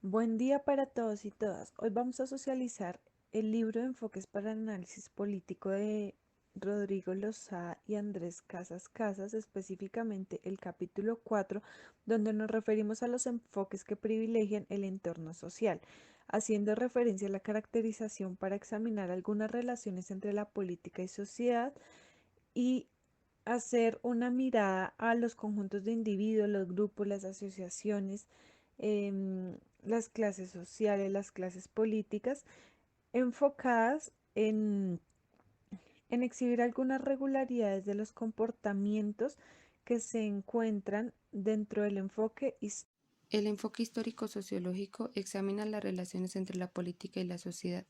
Buen día para todos y todas. Hoy vamos a socializar el libro de Enfoques para el Análisis Político de Rodrigo Lozada y Andrés Casas Casas, específicamente el capítulo 4, donde nos referimos a los enfoques que privilegian el entorno social, haciendo referencia a la caracterización para examinar algunas relaciones entre la política y sociedad y hacer una mirada a los conjuntos de individuos, los grupos, las asociaciones, las clases sociales, las clases políticas, enfocadas en exhibir algunas regularidades de los comportamientos que se encuentran dentro del enfoque histórico. El enfoque histórico-sociológico examina las relaciones entre la política y la sociedad,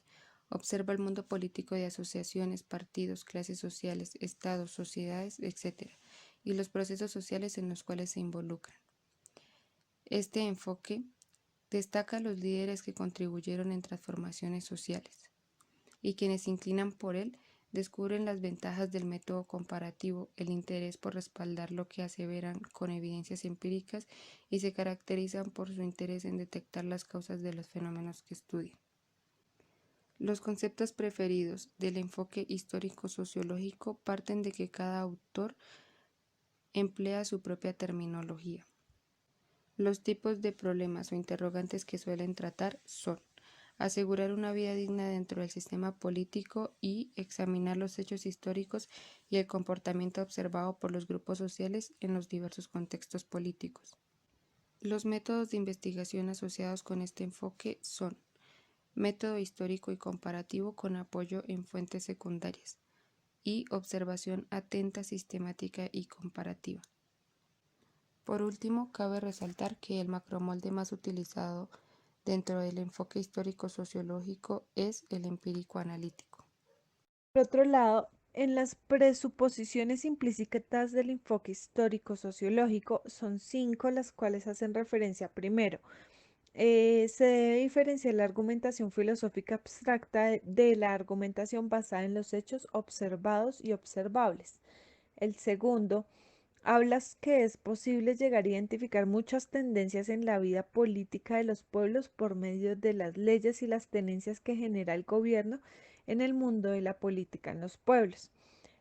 observa el mundo político de asociaciones, partidos, clases sociales, estados, sociedades, etc., y los procesos sociales en los cuales se involucran. Este enfoque destaca a los líderes que contribuyeron en transformaciones sociales, y quienes se inclinan por él descubren las ventajas del método comparativo, el interés por respaldar lo que aseveran con evidencias empíricas y se caracterizan por su interés en detectar las causas de los fenómenos que estudian. Los conceptos preferidos del enfoque histórico-sociológico parten de que cada autor emplea su propia terminología. Los tipos de problemas o interrogantes que suelen tratar son asegurar una vida digna dentro del sistema político y examinar los hechos históricos y el comportamiento observado por los grupos sociales en los diversos contextos políticos. Los métodos de investigación asociados con este enfoque son método histórico y comparativo con apoyo en fuentes secundarias y observación atenta, sistemática y comparativa. Por último, cabe resaltar que el macromolde más utilizado dentro del enfoque histórico-sociológico es el empírico-analítico. Por otro lado, en las presuposiciones implícitas del enfoque histórico-sociológico son cinco las cuales hacen referencia primero. Se debe diferenciar la argumentación filosófica abstracta de la argumentación basada en los hechos observados y observables. El segundo, hablas que es posible llegar a identificar muchas tendencias en la vida política de los pueblos por medio de las leyes y las tenencias que genera el gobierno en el mundo de la política en los pueblos.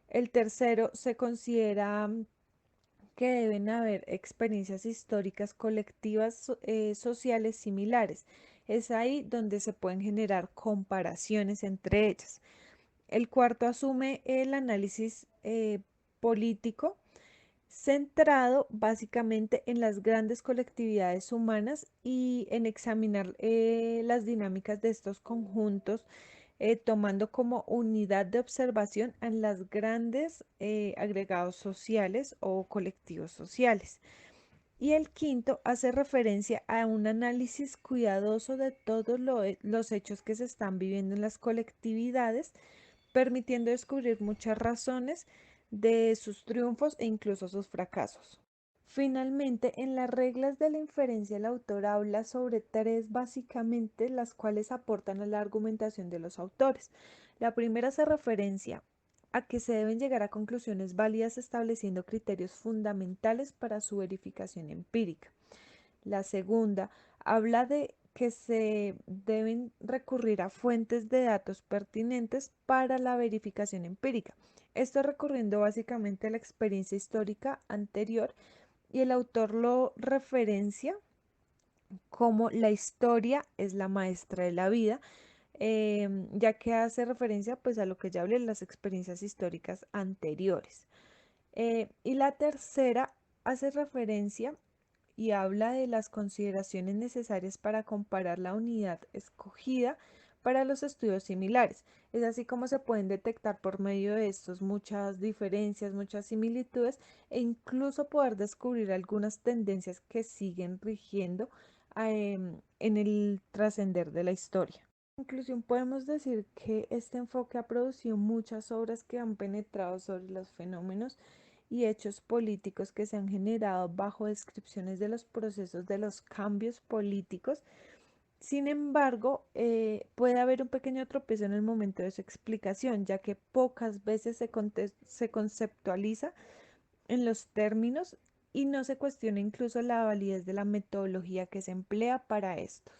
El tercero, se considera que deben haber experiencias históricas colectivas sociales similares. Es ahí donde se pueden generar comparaciones entre ellas. El cuarto asume el análisis político centrado básicamente en las grandes colectividades humanas y en examinar las dinámicas de estos conjuntos, tomando como unidad de observación a las grandes agregados sociales o colectivos sociales. Y el quinto hace referencia a un análisis cuidadoso de todos los hechos que se están viviendo en las colectividades, permitiendo descubrir muchas razones de sus triunfos e incluso sus fracasos. Finalmente, en las reglas de la inferencia, el autor habla sobre tres básicamente, las cuales aportan a la argumentación de los autores. La primera hace referencia a que se deben llegar a conclusiones válidas estableciendo criterios fundamentales para su verificación empírica. La segunda habla de que se deben recurrir a fuentes de datos pertinentes para la verificación empírica. Esto recurriendo básicamente a la experiencia histórica anterior y el autor lo referencia como la historia es la maestra de la vida, ya que hace referencia pues a lo que ya hablé, las experiencias históricas anteriores. Y la tercera hace referencia y habla de las consideraciones necesarias para comparar la unidad escogida para los estudios similares. Es así como se pueden detectar por medio de estos muchas diferencias, muchas similitudes e incluso poder descubrir algunas tendencias que siguen rigiendo en el trascender de la historia. En conclusión, podemos decir que este enfoque ha producido muchas obras que han penetrado sobre los fenómenos y hechos políticos que se han generado bajo descripciones de los procesos de los cambios políticos. Sin embargo, puede haber un pequeño tropiezo en el momento de su explicación, ya que pocas veces se conceptualiza en los términos y no se cuestiona incluso la validez de la metodología que se emplea para estos.